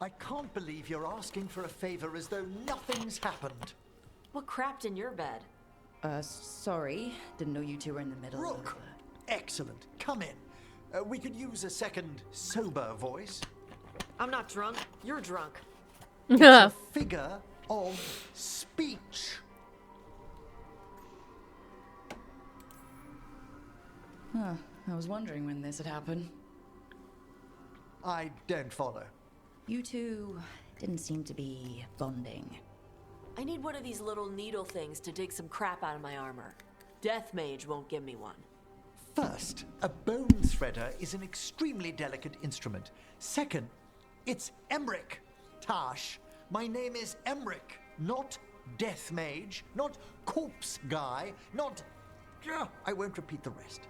I can't believe you're asking for a favor as though nothing's happened. What crapped in your bed? Sorry. Didn't know you two were in the middle Rook! Excellent. Come in. We could use a second sober voice. I'm not drunk. You're drunk. It's a figure of speech. Huh. I was wondering when this had happened. I don't follow. You two didn't seem to be bonding. I need one of these little needle things to dig some crap out of my armor. Death Mage won't give me one. First, a bone threader is an extremely delicate instrument. Second, it's Emmerich. Tash, my name is Emmerich, not Death Mage, not Corpse Guy, not... I won't repeat the rest.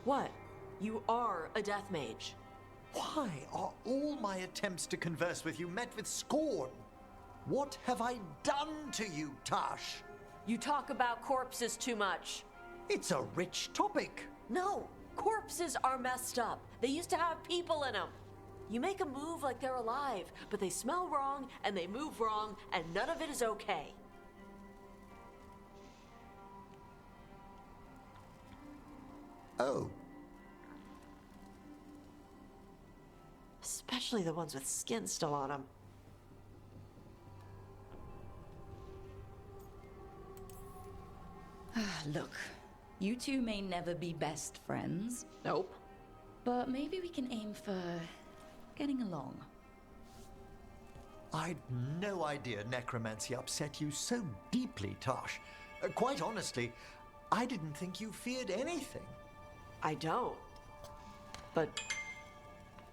What? You are a Death Mage. Why are all my attempts to converse with you met with scorn? What have I done to you, Tash? You talk about corpses too much. It's a rich topic. No, corpses are messed up. They used to have people in them. You make them move like they're alive, but they smell wrong and they move wrong, and none of it is okay. Oh. Especially the ones with skin still on them. Look, you two may never be best friends. Nope. But maybe we can aim for getting along. I'd no idea necromancy upset you so deeply, Tosh. Quite honestly, I didn't think you feared anything. I don't. But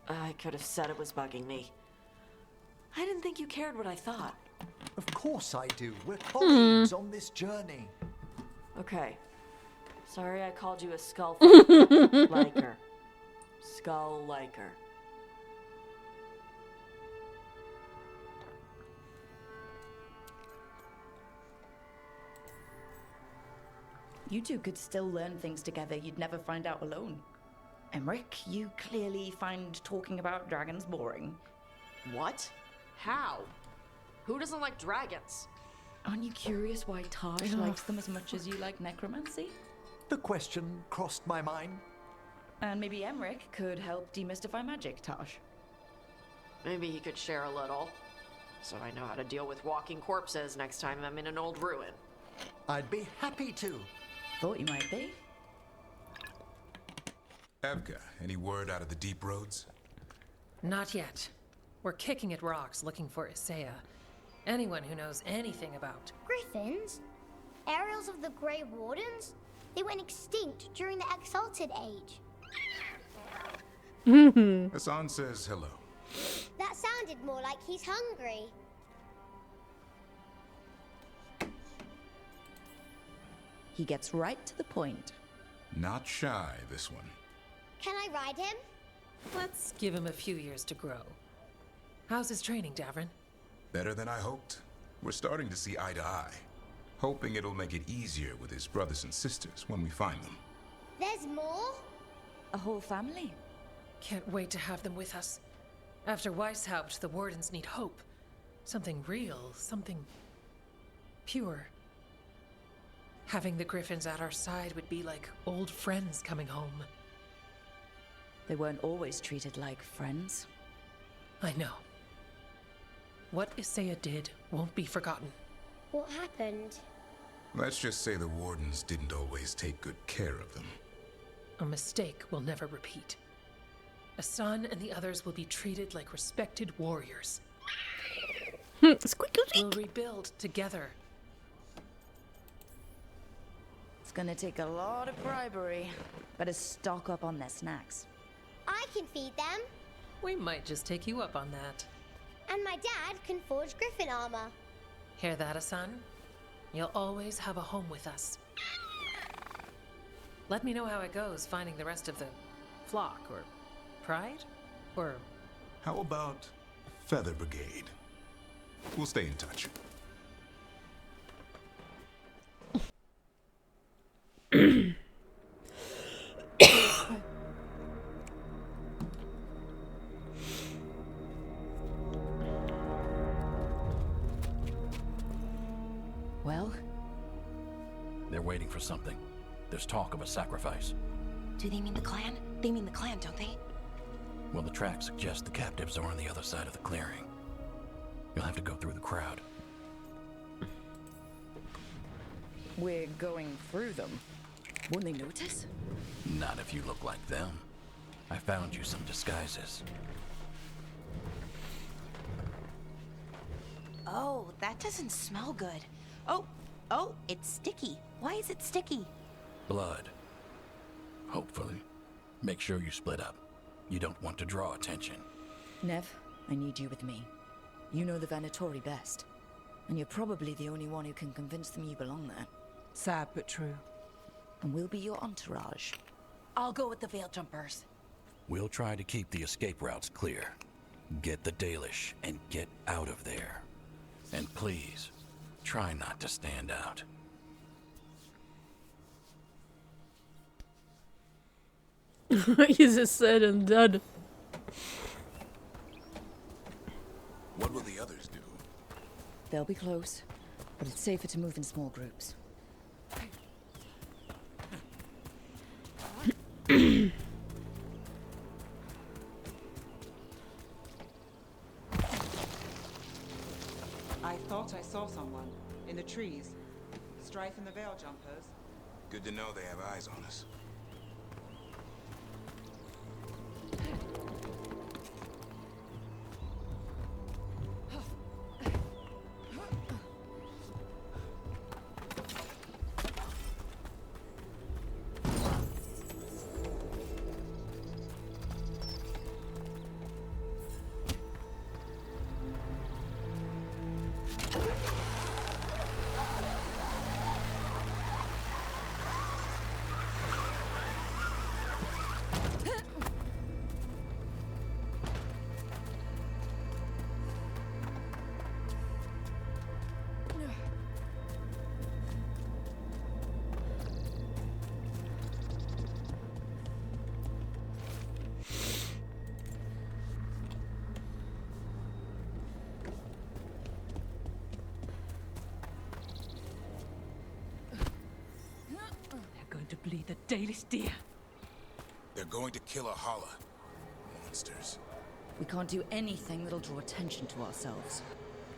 I could have said it was bugging me. I didn't think you cared what I thought. Of course I do. We're colleagues on this journey. Okay. Sorry I called you a skull liker. Skull liker. You two could still learn things together you'd never find out alone. Emmerich, you clearly find talking about dragons boring. What? How? Who doesn't like dragons? Aren't you curious why Taj likes them as much as you like necromancy? The question crossed my mind. And maybe Emmerich could help demystify magic, Taj. Maybe he could share a little. So I know how to deal with walking corpses next time I'm in an old ruin. I'd be happy to. Thought you might be. Evka, any word out of the deep roads? Not yet. We're kicking at rocks looking for Isaiah. Anyone who knows anything about... Griffins? Aerials of the Grey Wardens? They went extinct during the Exalted Age. Hassan says hello. That sounded more like he's hungry. He gets right to the point. Not shy, this one. Can I ride him? Let's give him a few years to grow. How's his training, Davrin? Better than I hoped. We're starting to see eye to eye. Hoping it'll make it easier with his brothers and sisters when we find them. There's more? A whole family? Can't wait to have them with us. After Weishaupt, the Wardens need hope. Something real, something pure. Having the Griffins at our side would be like old friends coming home. They weren't always treated like friends. I know. What Isaiah did won't be forgotten. What happened? Let's just say the Wardens didn't always take good care of them. A mistake will never repeat. Asan and the others will be treated like respected warriors. We'll rebuild together. It's gonna take a lot of bribery. Better stock up on their snacks. I can feed them. We might just take you up on that. And my dad can forge Griffin armor. Hear that, Asan? You'll always have a home with us. Let me know how it goes finding the rest of the flock, or pride, or... How about Feather Brigade? We'll stay in touch. Well, They're waiting for something. There's talk of a sacrifice. Do they mean the clan? They mean the clan, don't they? Well, the tracks suggest the captives are on the other side of the clearing. You'll have to go through the crowd. we're going through them. Won't they notice? Not if you look like them. I found you some disguises. Oh, that doesn't smell good. Oh, it's sticky. Why is it sticky? Blood. Hopefully. Make sure you split up. You don't want to draw attention. Nev, I need you with me. You know the Venatori best. And you're probably the only one who can convince them you belong there. Sad but true. And we'll be your entourage. I'll go with the veil jumpers. We'll try to keep the escape routes clear. Get the Dalish and get out of there. And please, try not to stand out. Easier said and done. What will the others do? They'll be close, but it's safer to move in small groups. I thought I saw someone in the trees. Strife and the veil jumpers. Good to know they have eyes on us. To bleed the Dalish deer. They're going to kill a holla. Monsters. We can't do anything that'll draw attention to ourselves.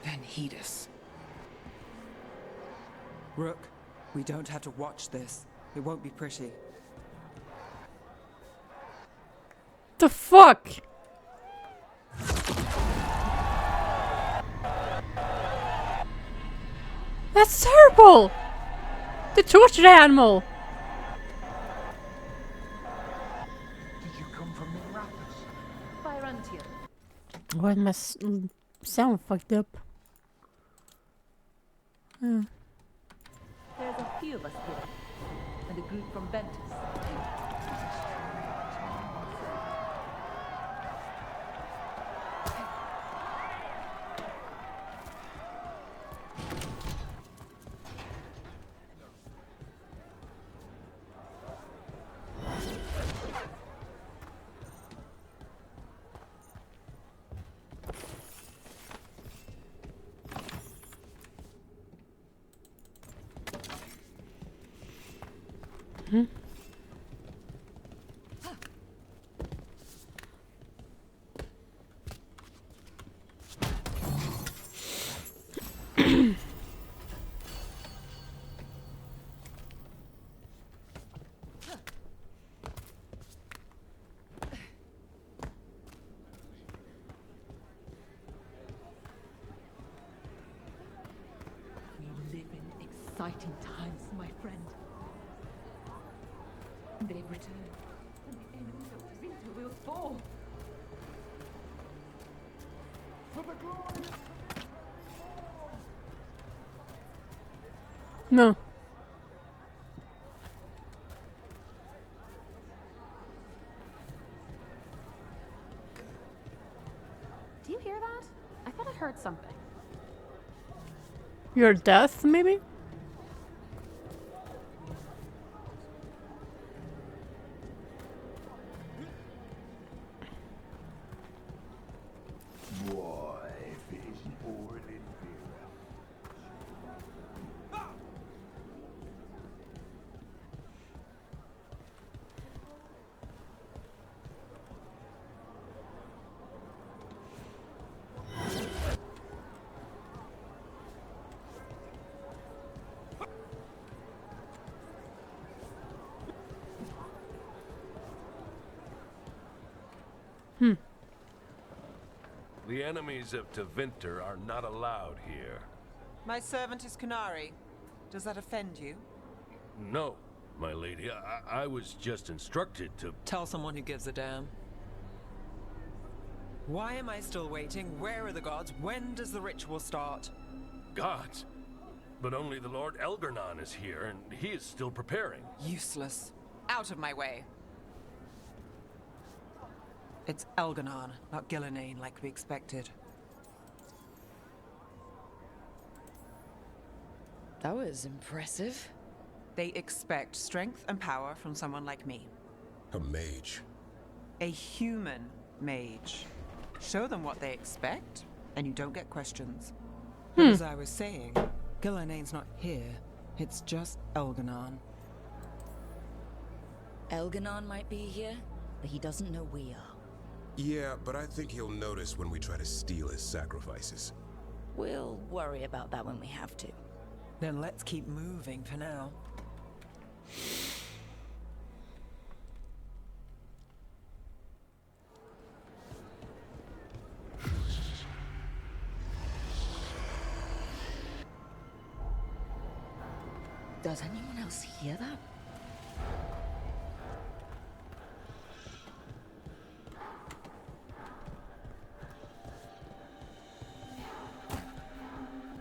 Then heed us. Rook, we don't have to watch this. It won't be pretty. The fuck? That's terrible! They tortured the animal! Why my sound fucked up? There's a few of us here, and a group from Ventus. We live in exciting times, my friend. They've returned, and the enemy of Vita will fall. No. Do you hear that? I thought I heard something. Your death, maybe? The enemies of Tevinter are not allowed here. My servant is Kunari. Does that offend you? No, my lady. I was just instructed to... Tell someone who gives a damn. Why am I still waiting? Where are the gods? When does the ritual start? Gods? But only the Lord Elgarnon is here, and he is still preparing. Useless. Out of my way. It's Elgarnon, not Gillenane like we expected. That was impressive. They expect strength and power from someone like me. A mage. A human mage. Show them what they expect, and you don't get questions. But as I was saying, Gillenane's not here. It's just Elgarnon. Elgarnon might be here, but he doesn't know we are. Yeah, but I think he'll notice when we try to steal his sacrifices. We'll worry about that when we have to. Then let's keep moving for now. Does anyone else hear that?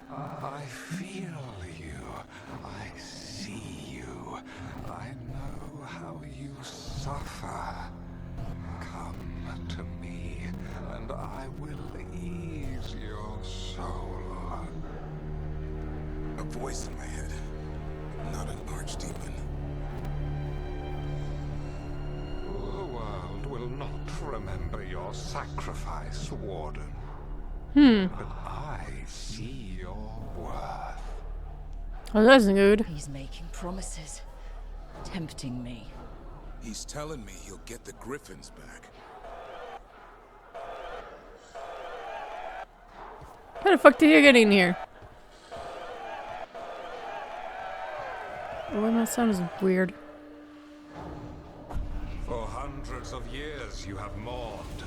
I feel you. I see you. I know how you suffer. Come to me, and I will ease your soul. A voice in my head. Not an archdemon. The world will not remember your sacrifice, Warden. But I see your worth. Oh, that's good. He's making promises. Tempting me. He's telling me he'll get the griffins back. How the fuck did you get in here? Oh, that sounds weird. For hundreds of years you have mourned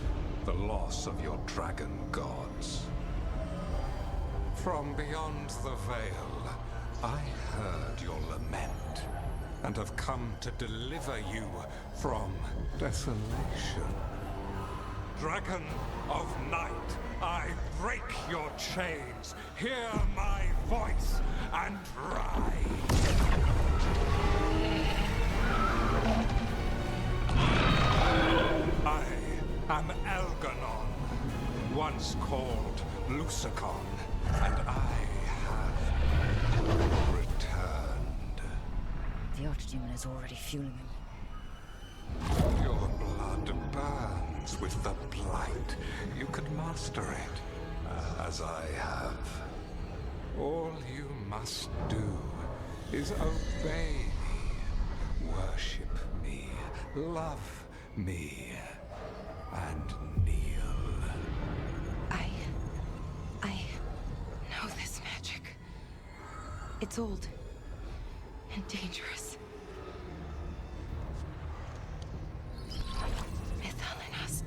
the loss of your dragon gods. From beyond the veil, I heard your lament, and have come to deliver you from desolation. Dragon of night, I break your chains. Hear my voice and ride. I am Elgarnon, once called Lucicon, and I have returned. The Archdemon is already fueling him. Your blood burns with the blight. You could master it, as I have. All you must do is obey me, worship me, love me, and kneel. I know this magic. It's old and dangerous. Mythalinas.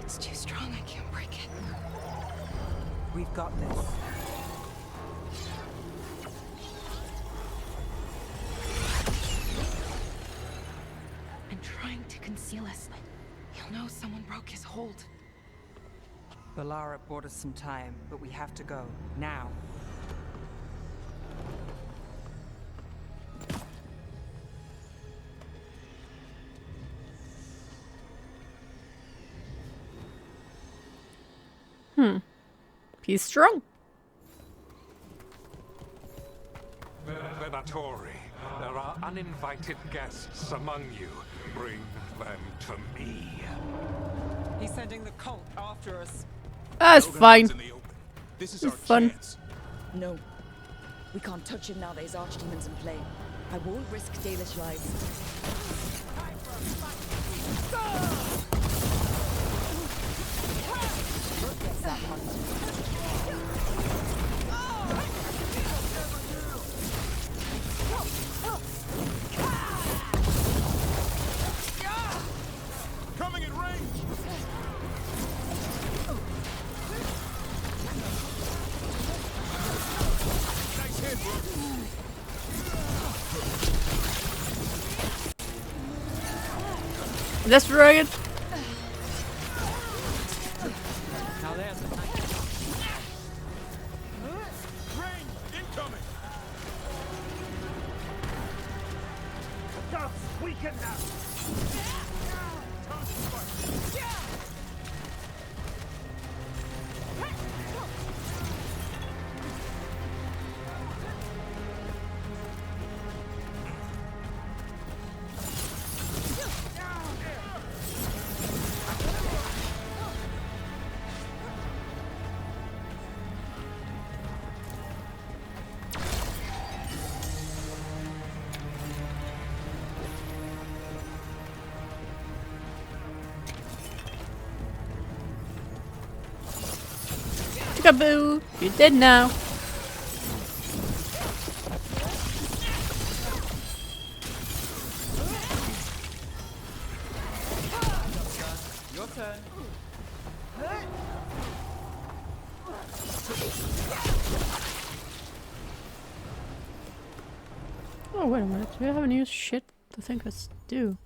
It's too strong, I can't break it. We've got this. And trying to conceal us. He'll know someone broke his hold. Balara bought us some time, but we have to go. Now. He's strong. Venatori, there are uninvited guests among you. Bring them to me. He's sending the cult after us. That's fine. This is It's our fun. chance. No. We can't touch him now that his Archdemon's in play. I won't risk Dalish lives. Gets that one. Coming in range! That's right. Now there's the night. Incoming! Doves weaken now! Peekaboo! You're dead now. Your turn. Oh, wait a minute. Do I have any shit to think us do?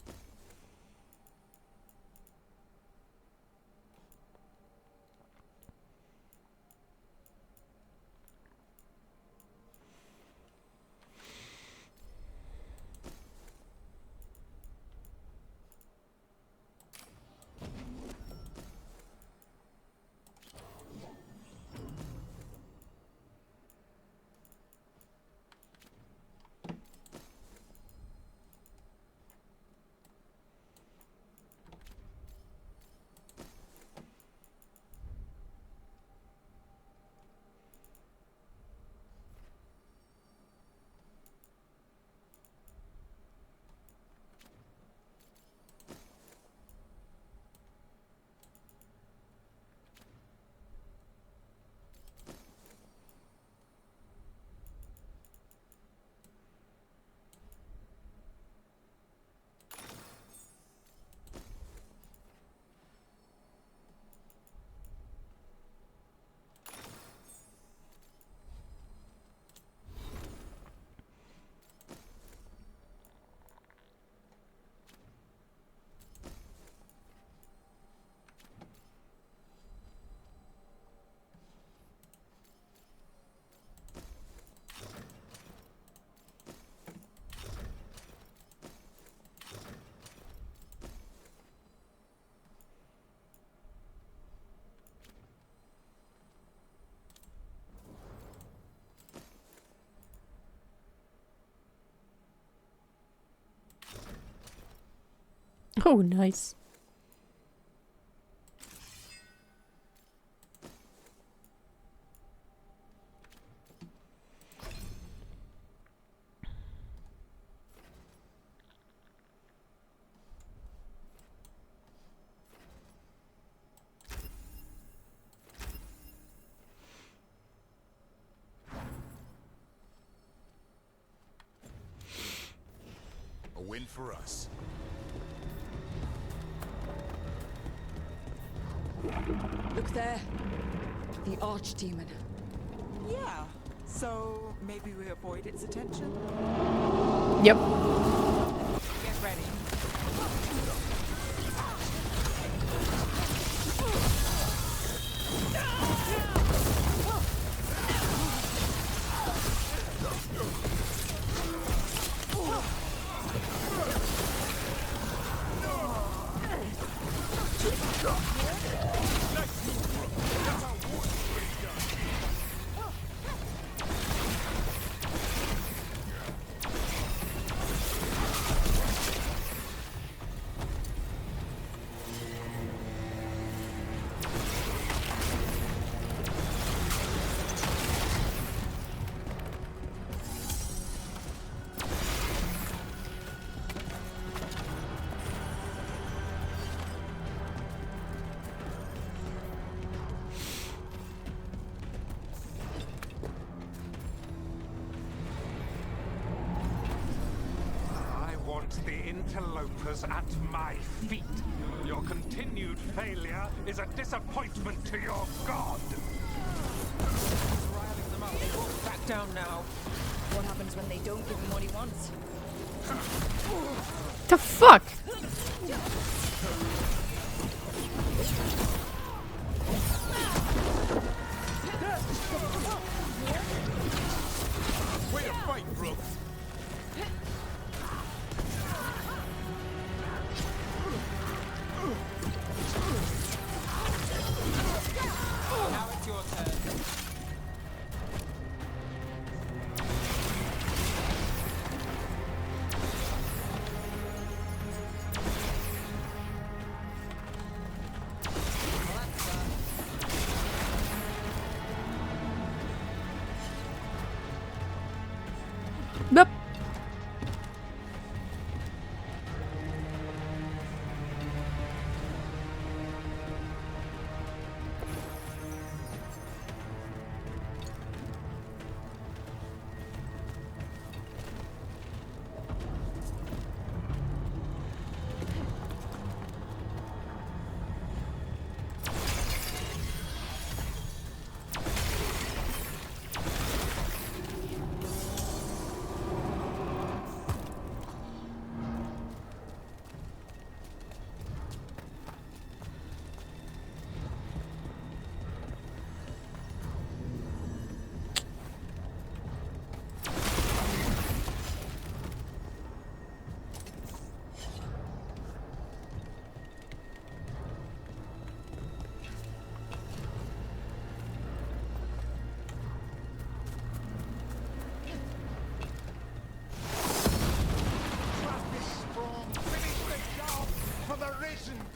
Oh, nice. A win for us. Look there. The archdemon. Yeah. So maybe we avoid its attention? Yep. Get ready. interlopers at my feet. Your continued failure is a disappointment to your god. Riling them up. They won't back down now. What happens when they don't give him what he wants? The fuck? Way to fight, bro. Now it's your turn. Nope.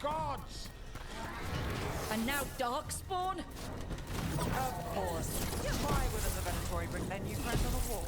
Gods! And now Darkspawn? Of course. Why wouldn't the Venatori bring their new friend on the wall?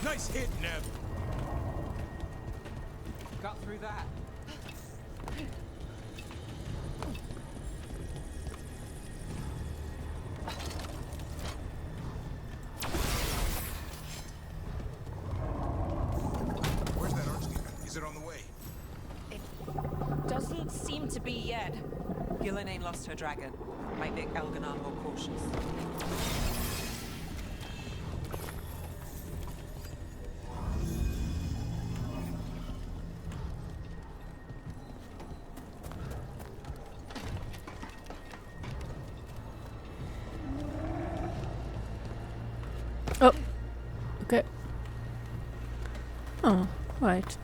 Nice hit, Neb. Got through that. Where's that archdemon? Is it on the way? It doesn't seem to be yet. Gillenane lost her dragon. Might make Elganon more cautious. Oh, okay. Oh, right.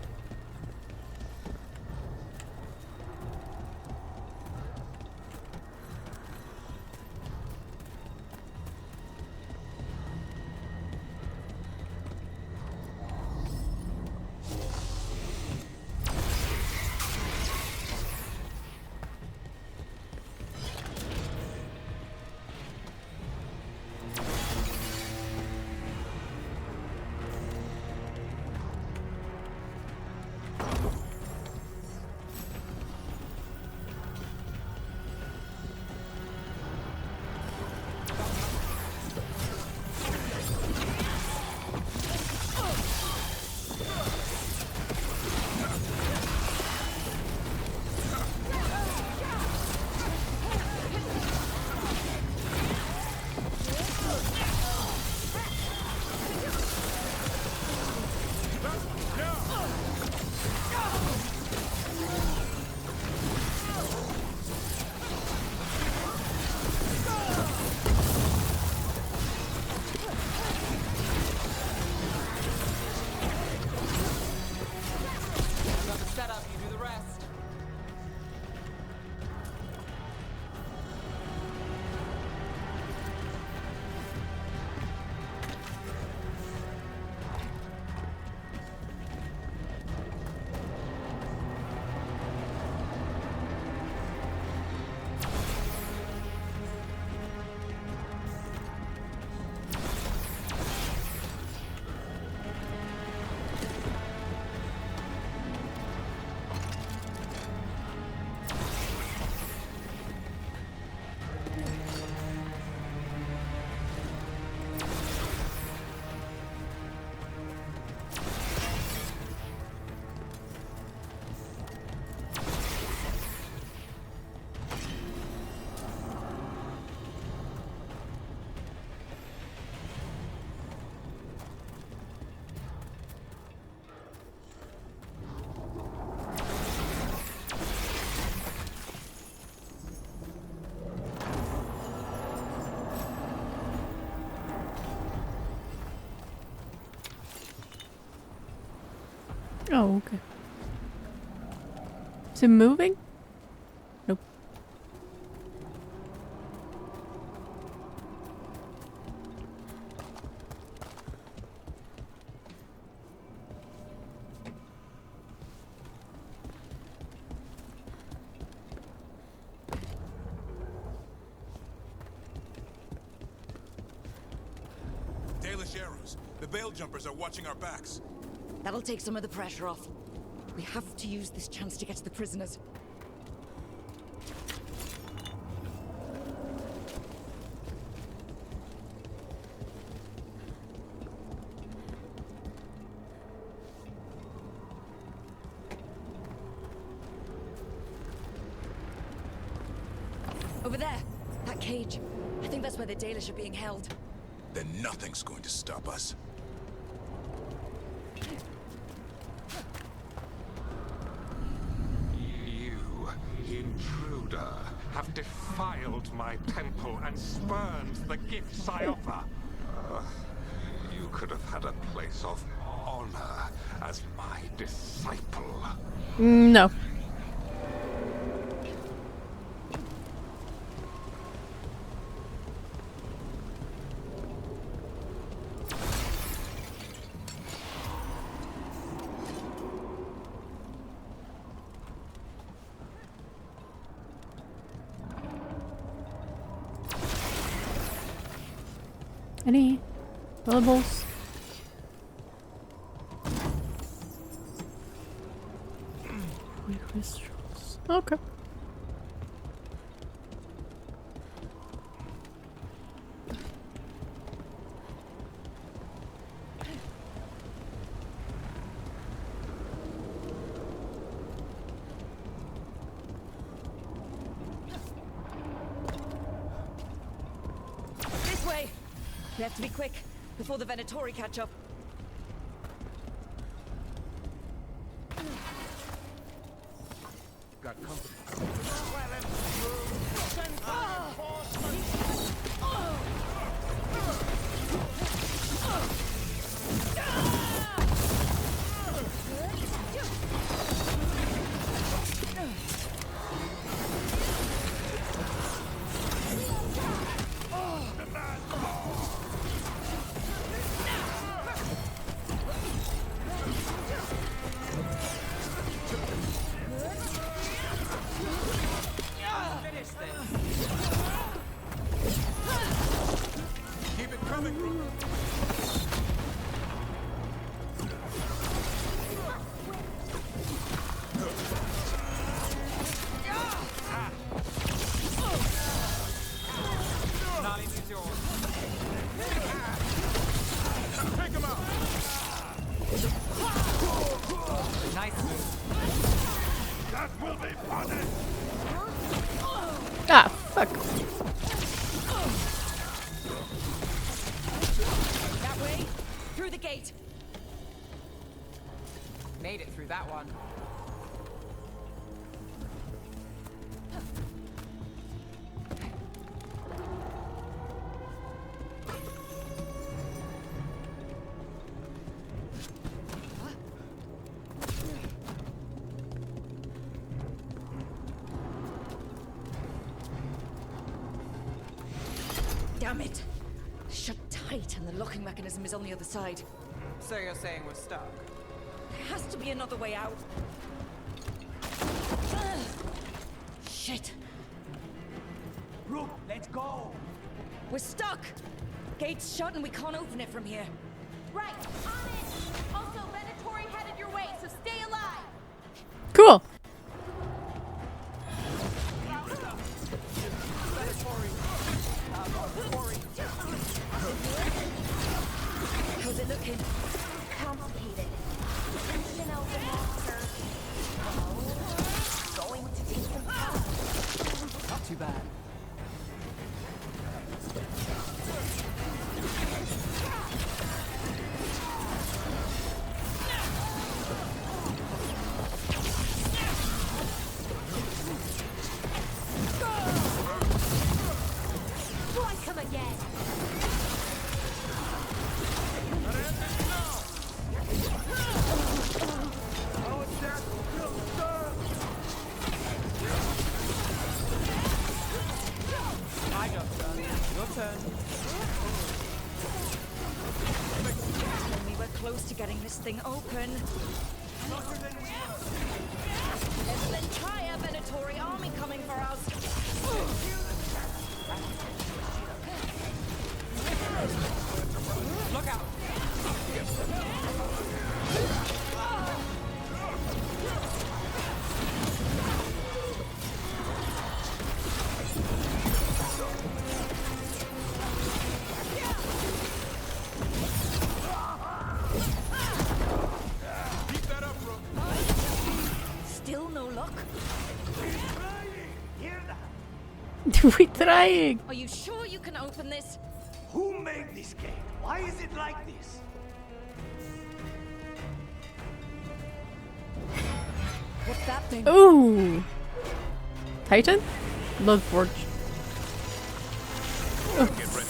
Oh, okay. Is it moving? Nope. Dalish arrows. The Veil jumpers are watching our backs. That'll take some of the pressure off. We have to use this chance to get to the prisoners. Over there, that cage. I think that's where the Dalish are being held. Then nothing's going to stop us. Intruder, have defiled my temple and spurned the gifts I offer. You could have had a place of honor as my disciple. No. Any billables? Crystals. Okay. This way! We have to be quick before the Venatori catch up. Got company. Keep it coming. Take him out! Nice move. That will be punished! Ah, fuck. That way, through the gate. Made it through that one. Damn it! Shut tight, and the locking mechanism is on the other side. So you're saying we're stuck? There has to be another way out. Shit! Rook, let's go! We're stuck! Gate's shut and we can't open it from here. Right, on it! Also, Venatori headed your way, so stay alive! Cool. How's it looking? Complicated. Ancient elven monster. Oh, going to take some time. Not too bad. Why come again? My job's done. Your turn. We were close to getting this thing open. There's an entire Venatori army coming for us. Look out! Still no luck? We're trying. Are you sure you can open this? Who made this game? Why is it like this? What's that thing? Ooh. Titan? Bloodforge. Oh. Get ready.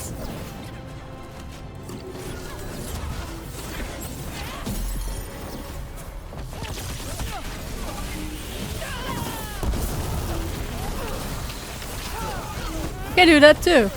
I can do that too.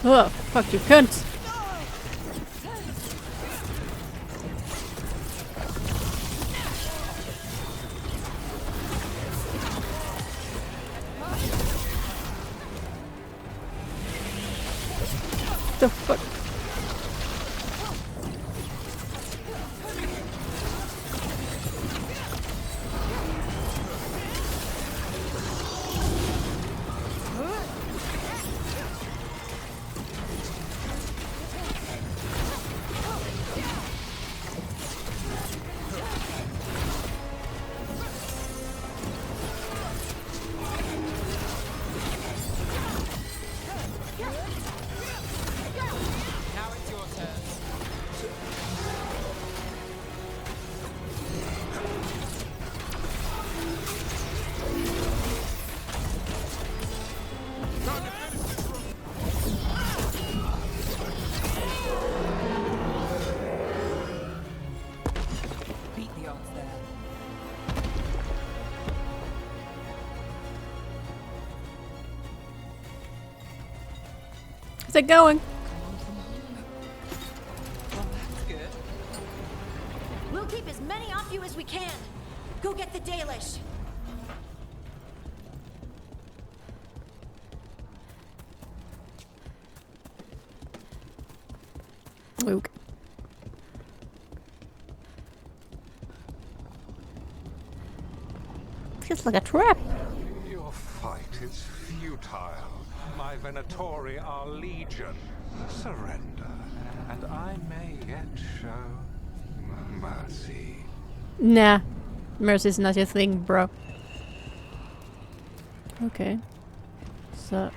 Oh, fuck you, cunt. The fuck? How's it going? We'll keep as many off you as we can. Go get the Dalish. Luke. Feels like a trap. Your fight is futile. My Venatori are legion. Surrender, and I may yet show mercy. Nah. Mercy's not your thing, bro. Okay. So...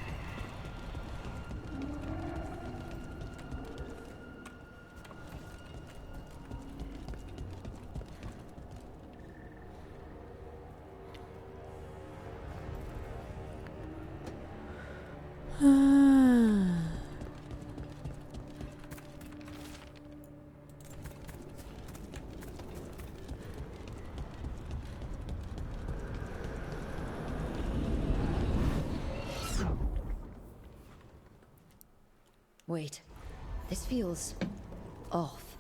Wait, this feels off.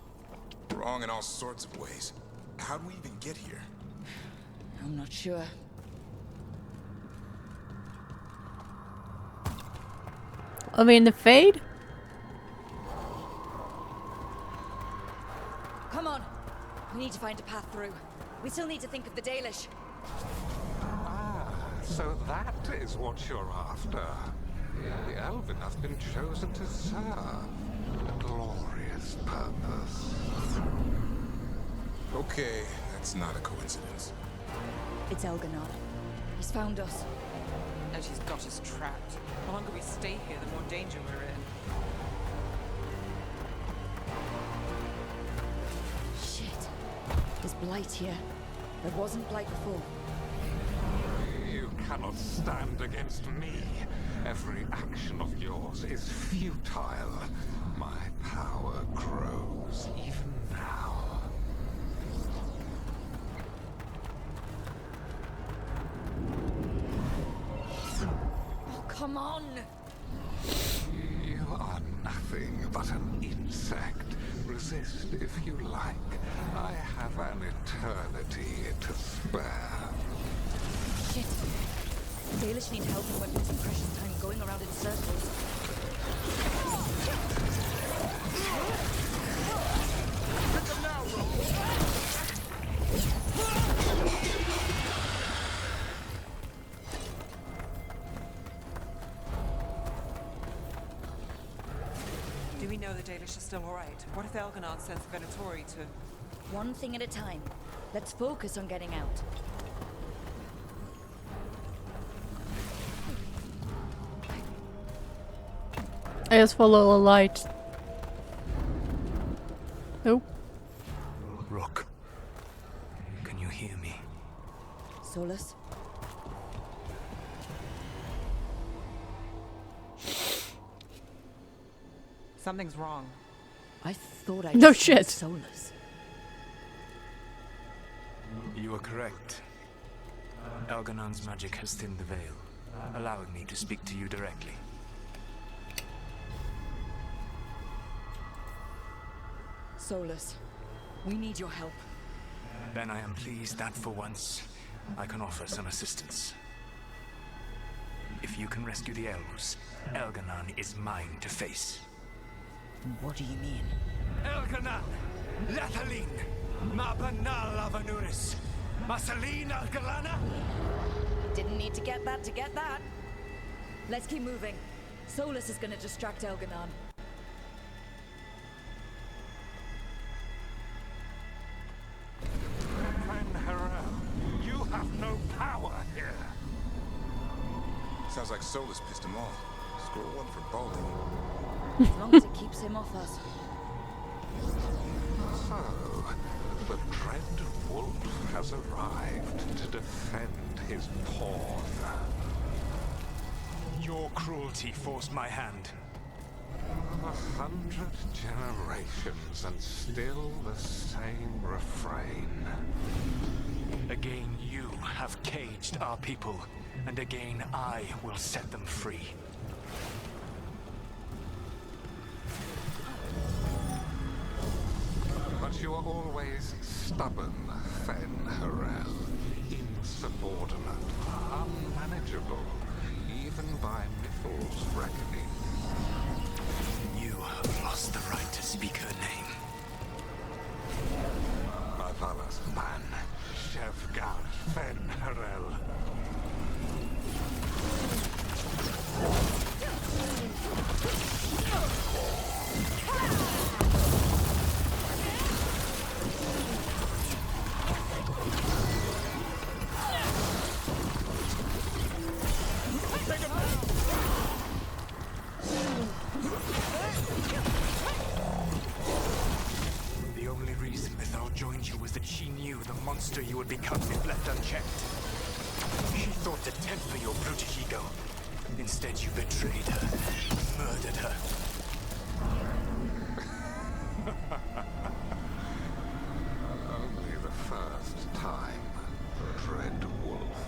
Wrong in all sorts of ways. How'd we even get here? I'm not sure. Are we in the Fade? Come on. We need to find a path through. We still need to think of the Dalish. Ah, so that is what you're after. The Elven have been chosen to serve a glorious purpose. Okay, that's not a coincidence. It's Elganon. He's found us. And she's got us trapped. The longer we stay here, the more danger we're in. Shit. There's blight here. There wasn't blight before. You cannot stand against me. Every action of yours is futile. My power grows even now. Oh, come on! You are nothing but an insect. Resist if you like. I have an eternity to spare. Shit. Dalish need help and we're losing precious time going around in circles. Do we know the Dalish are still alright? What if Elganon sends Venatori to... One thing at a time. Let's focus on getting out. I just follow the light. Oh. Rook, can you hear me? Solus? Something's wrong. I thought I No just shit. Solus. You are correct. Elganon's magic has thinned the veil, allowing me to speak to you directly. Solus, we need your help. Then I am pleased that for once, I can offer some assistance. If you can rescue the elves, Elganon is mine to face. What do you mean? Elganon! Lathalin! Mabanal Avanuris! Masalin Algalana! Didn't need to get that. Let's keep moving. Solus is gonna distract Elganon. You have no power here. Sounds like Solus pissed him off. Score one for bowling. As long as it keeps him off us. So, the Dread Wolf has arrived to defend his pawn. Your cruelty forced my hand. 100 generations and still the same refrain. Again, you have caged our people, and again I will set them free. But you are always stubborn, Fen-Harel. Insubordinate, unmanageable, even by Mythal's reckoning. You have lost the right to speak her name. Avalas man, Shevgar Fen-Harel. The only reason Mythal joined you was that she knew the monster you would become if left unchecked. She thought to temper your brutish ego. Instead, you betrayed her, murdered her. Only the first time, Dread Wolf.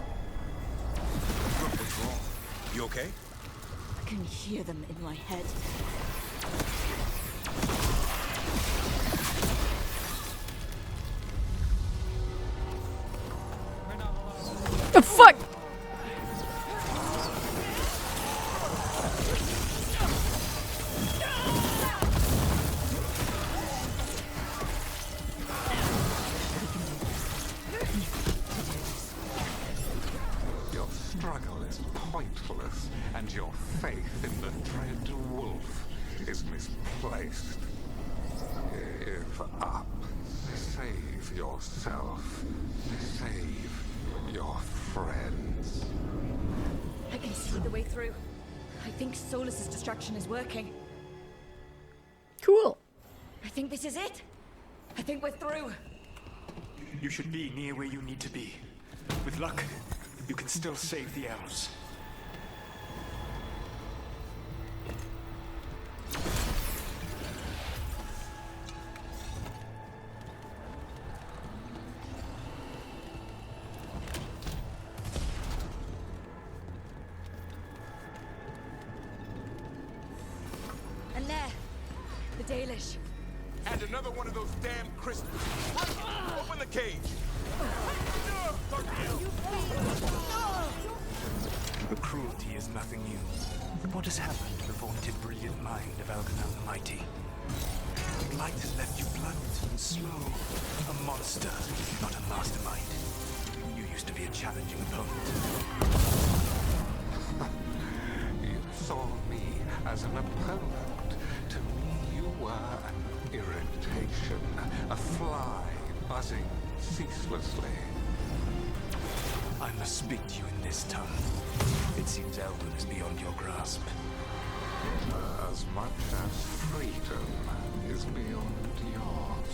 What's wrong? You okay? I can hear them in my head. The fuck? Your struggle is pointless, and your faith in the Dread Wolf is misplaced. Give up. Save yourself. Save your friends. I can see the way through. I think Solus's distraction is working. Cool. I think this is it. I think we're through. You should be near where you need to be. With luck, you can still save the elves. And there, the Dalish. And another one of those damn crystals. Open the cage. The cruelty is nothing new. What has happened to the vaunted brilliant mind of Elganon the Mighty? The light has left you blunt and slow. A monster, not a mastermind. You used to be a challenging opponent. You saw me as an opponent. To me, you were an irritation, a fly buzzing ceaselessly. I must speak to you in this tongue. It seems Eldon is beyond your grasp. As much as freedom is beyond yours.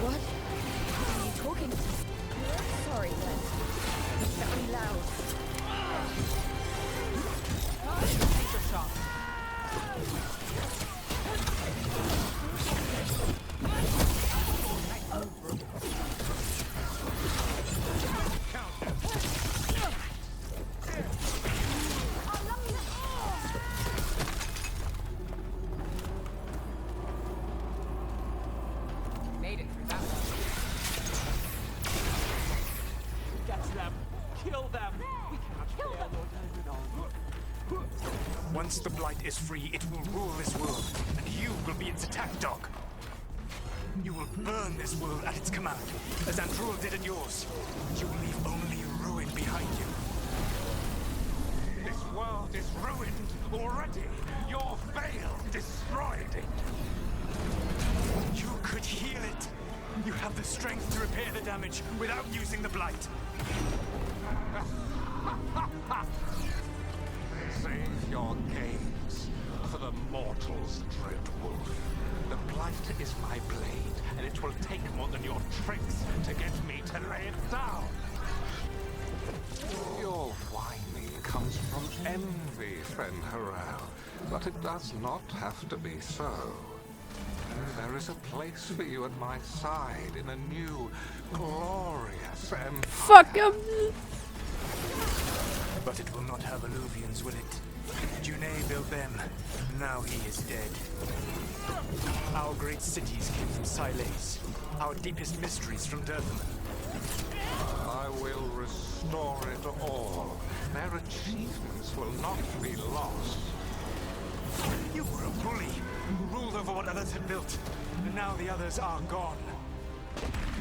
What? Are you talking? Sorry, Glenn. It's very loud. Take a shot. Made it through that one. Get them! Kill them! We cannot kill them! Once the Blight is free, it will rule this world, and you will be its attack dog. You will burn this world at its command, as Andruil did in yours. You will leave only ruin behind you. This world is ruined already. Your veil destroyed it. You could heal it. You have the strength to repair the damage without using the Blight. Save your games for the mortals, Dread Wolf. The Blight is my blade, and it will take more than your tricks to get me to lay it down. Your whining comes from envy, friend Harel, but it does not have to be so. There is a place for you at my side in a new, glorious empire. Fuck him! But it will not have Alluvians, will it? Junei built them. Now he is dead. Our great cities came from Silex. Our deepest mysteries from Dirtham. I will restore it all. Their achievements will not be lost. You were a bully who ruled over what others had built, and now the others are gone.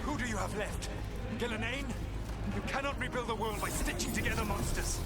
Who do you have left? Gillenane? You cannot rebuild the world by stitching together monsters.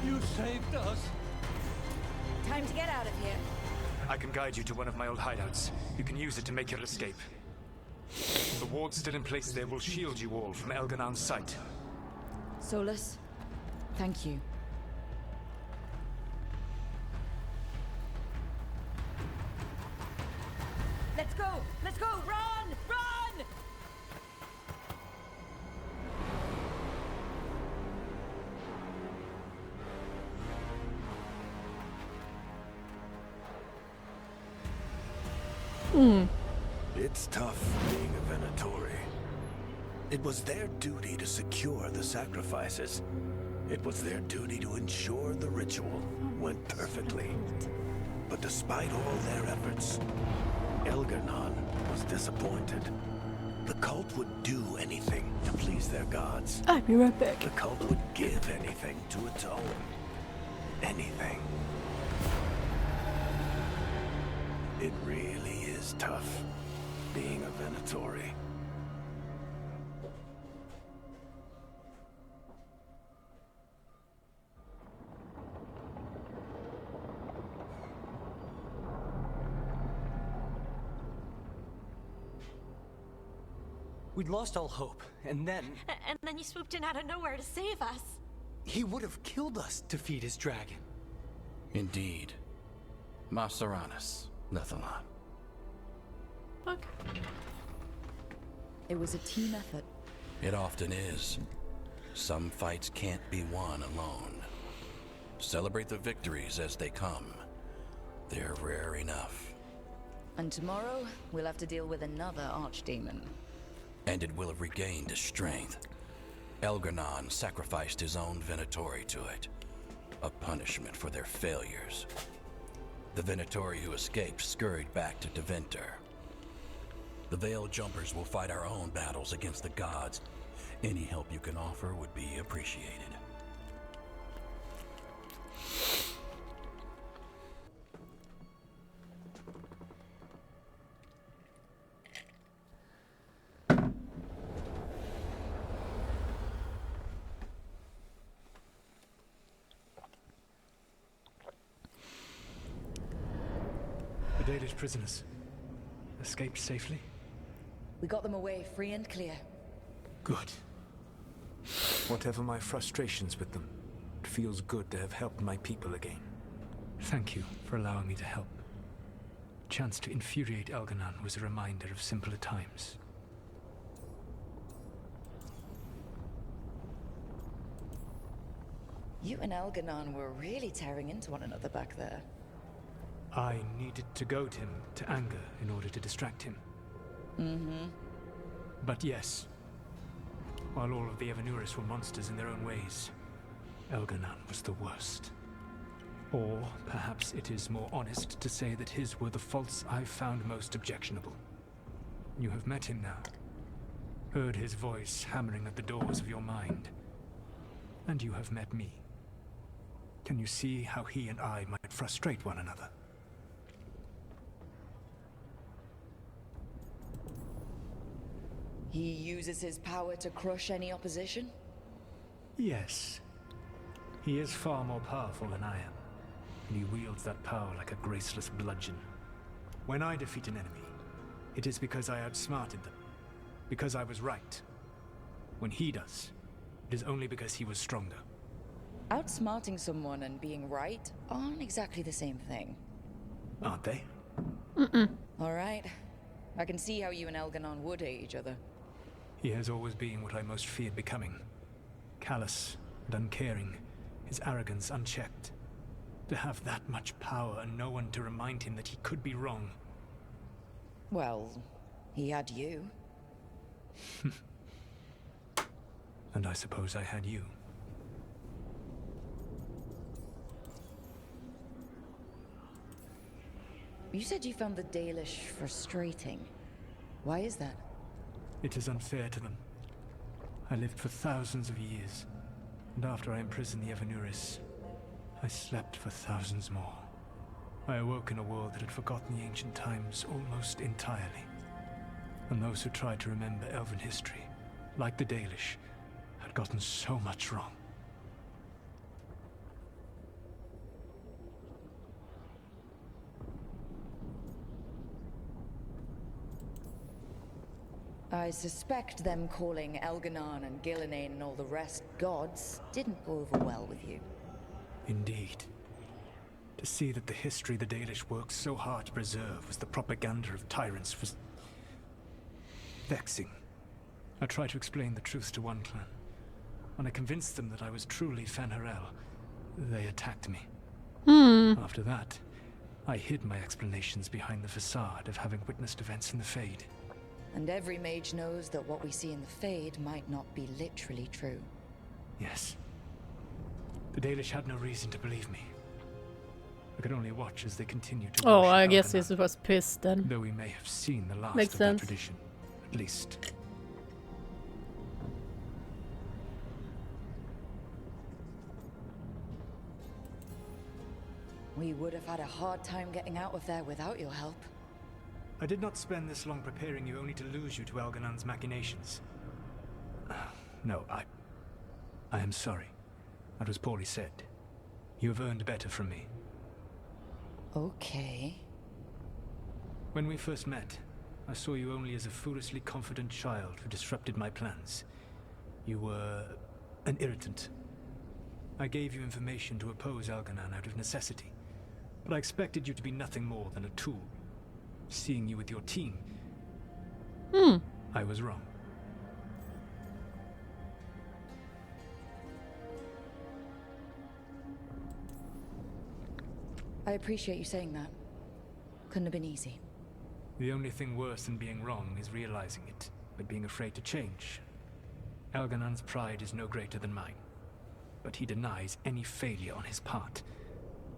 You saved us. Time to get out of here. I can guide you to one of my old hideouts. You can use it to make your escape. The wards still in place there will shield you all from Elganon's sight. Solus, thank you. Let's go! Let's go! Run! Run! It's tough being a Venatori. It was their duty to secure the sacrifices. It was their duty to ensure the ritual went perfectly. But despite all their efforts, Elganon was disappointed. The cult would do anything to please their gods. I'll be right back. The cult would give anything to atone. anything. It really is tough being a Venatori. We'd lost all hope, and then... And then you swooped in out of nowhere to save us. He would have killed us to feed his dragon. Indeed. Maceranus, Lethalon. It was a team effort. It often is. Some fights can't be won alone. Celebrate the victories as they come. They're rare enough. And tomorrow, we'll have to deal with another archdemon. And it will have regained its strength. Elgarnon sacrificed his own Venatori to it. A punishment for their failures. The Venatori who escaped scurried back to Deventer. The Veil Jumpers will fight our own battles against the gods. Any help you can offer would be appreciated. The Dalish prisoners escaped safely? We got them away free and clear. Good. Whatever my frustrations with them, it feels good to have helped my people again. Thank you for allowing me to help. The chance to infuriate Elgarnon was a reminder of simpler times. You and Elgarnon were really tearing into one another back there. I needed to goad him to anger in order to distract him. Mm-hmm. But yes, while all of the Evanuris were monsters in their own ways, Elgarnon was the worst. Or perhaps it is more honest to say that his were the faults I found most objectionable. You have met him now, heard his voice hammering at the doors of your mind, and you have met me. Can you see how he and I might frustrate one another? He uses his power to crush any opposition? Yes. He is far more powerful than I am, and he wields that power like a graceless bludgeon. When I defeat an enemy, it is because I outsmarted them, because I was right. When he does, it is only because he was stronger. Outsmarting someone and being right aren't exactly the same thing. Aren't they? All right. I can see how you and Elgarnon would hate each other. He has always been what I most feared becoming. Callous and uncaring, his arrogance unchecked. To have that much power and no one to remind him that he could be wrong. Well, he had you. And I suppose I had you. You said you found the Dalish frustrating. Why is that? It is unfair to them. I lived for thousands of years, and after I imprisoned the Evanuris, I slept for thousands more. I awoke in a world that had forgotten the ancient times almost entirely. And those who tried to remember Elven history, like the Dalish, had gotten so much wrong. I suspect them calling Elgarnon and Gillenane and all the rest gods didn't go over well with you. Indeed. To see that the history the Dalish worked so hard to preserve was the propaganda of tyrants was vexing. I tried to explain the truth to one clan. When I convinced them that I was truly Fen'Harel, they attacked me. After that, I hid my explanations behind the facade of having witnessed events in the Fade. And every mage knows that what we see in the Fade might not be literally true. Yes. The Dalish had no reason to believe me. I could only watch as they continued to Oh, worship I guess Elgarnon, he was pissed then. though we may have seen the last Makes of sense. that tradition, at least. We would have had a hard time getting out of there without your help. I did not spend this long preparing you only to lose you to Elganon's machinations. No, I am sorry. That was poorly said. You have earned better from me. Okay. When we first met, I saw you only as a foolishly confident child who disrupted my plans. You were an irritant. I gave you information to oppose Elganon out of necessity, but I expected you to be nothing more than a tool. Seeing you with your team, I was wrong. I appreciate you saying that. Couldn't have been easy. The only thing worse than being wrong is realizing it, but being afraid to change. Elganon's pride is no greater than mine, but he denies any failure on his part,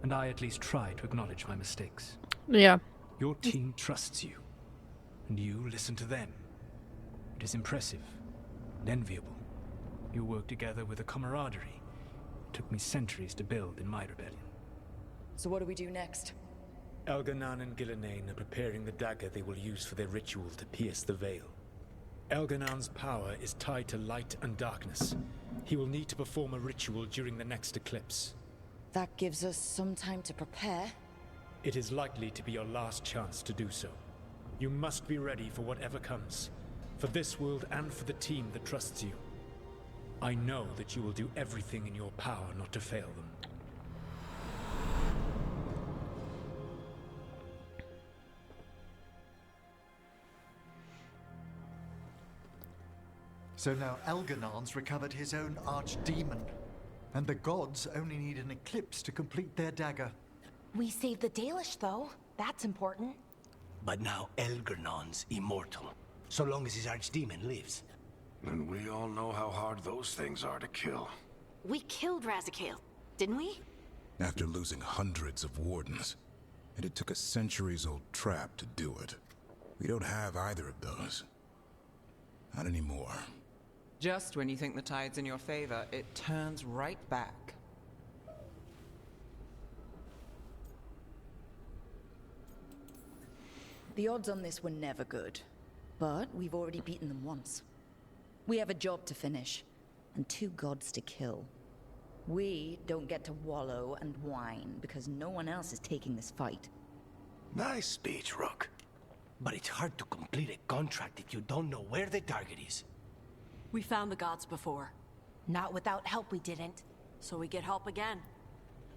and I at least try to acknowledge my mistakes. Yeah. Your team trusts you, and you listen to them. It is impressive and enviable. You work together with a camaraderie it took me centuries to build in my rebellion. So what do we do next? Elganon and Gillenane are preparing the dagger they will use for their ritual to pierce the veil. Elganon's power is tied to light and darkness. He will need to perform a ritual during the next eclipse. That gives us some time to prepare. It is likely to be your last chance to do so. You must be ready for whatever comes, for this world and for the team that trusts you. I know that you will do everything in your power not to fail them. So now Elganon's recovered his own archdemon, and the gods only need an eclipse to complete their dagger. We saved the Dalish, though. That's important. But now Elganon's immortal, so long as his archdemon lives. And we all know how hard those things are to kill. We killed Razikale, didn't we? After losing hundreds of wardens, and it took a centuries-old trap to do it. We don't have either of those. Not anymore. Just when you think the tide's in your favor, it turns right back. The odds on this were never good, but we've already beaten them once. We have a job to finish, and 2 gods to kill. We don't get to wallow and whine because no one else is taking this fight. Nice speech, Rook. But it's hard to complete a contract if you don't know where the target is. We found the gods before. Not without help, we didn't. So we get help again.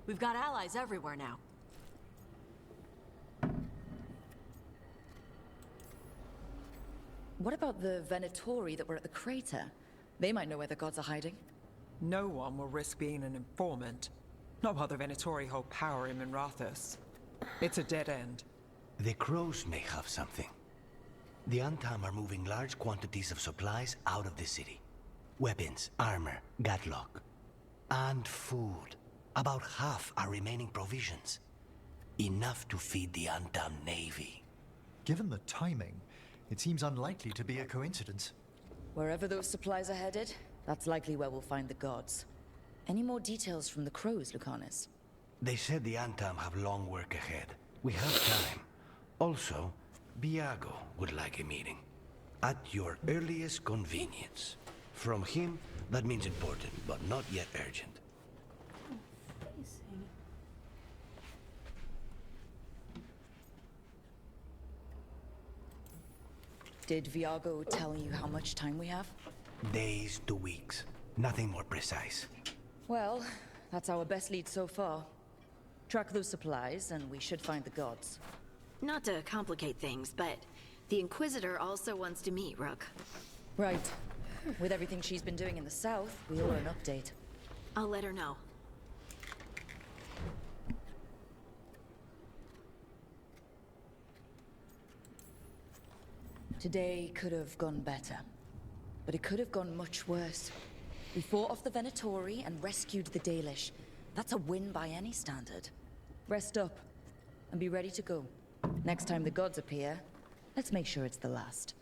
We've got allies everywhere now. What about the Venatori that were at the crater? They might know where the gods are hiding. No one will risk being an informant. Not while the Venatori hold power in Minrathous. It's a dead end. The crows may have something. The Antam are moving large quantities of supplies out of the city. Weapons, armor, gatlock. And food. About half are remaining provisions. Enough to feed the Antam navy. Given the timing, it seems unlikely to be a coincidence. Wherever those supplies are headed, that's likely where we'll find the gods. Any more details from the crows, Lucanus? They said the Antam have long work ahead. We have time. Also, Viago would like a meeting. At your earliest convenience. From him, that means important, but not yet urgent. Did Viago tell you how much time we have? Days to weeks. Nothing more precise. Well, that's our best lead so far. Track those supplies, and we should find the gods. Not to complicate things, but the Inquisitor also wants to meet Rook. Right. With everything she's been doing in the south, we owe her an update. I'll let her know. Today could have gone better, but it could have gone much worse. We fought off the Venatori and rescued the Dalish. That's a win by any standard. Rest up, and be ready to go. Next time the gods appear, let's make sure it's the last.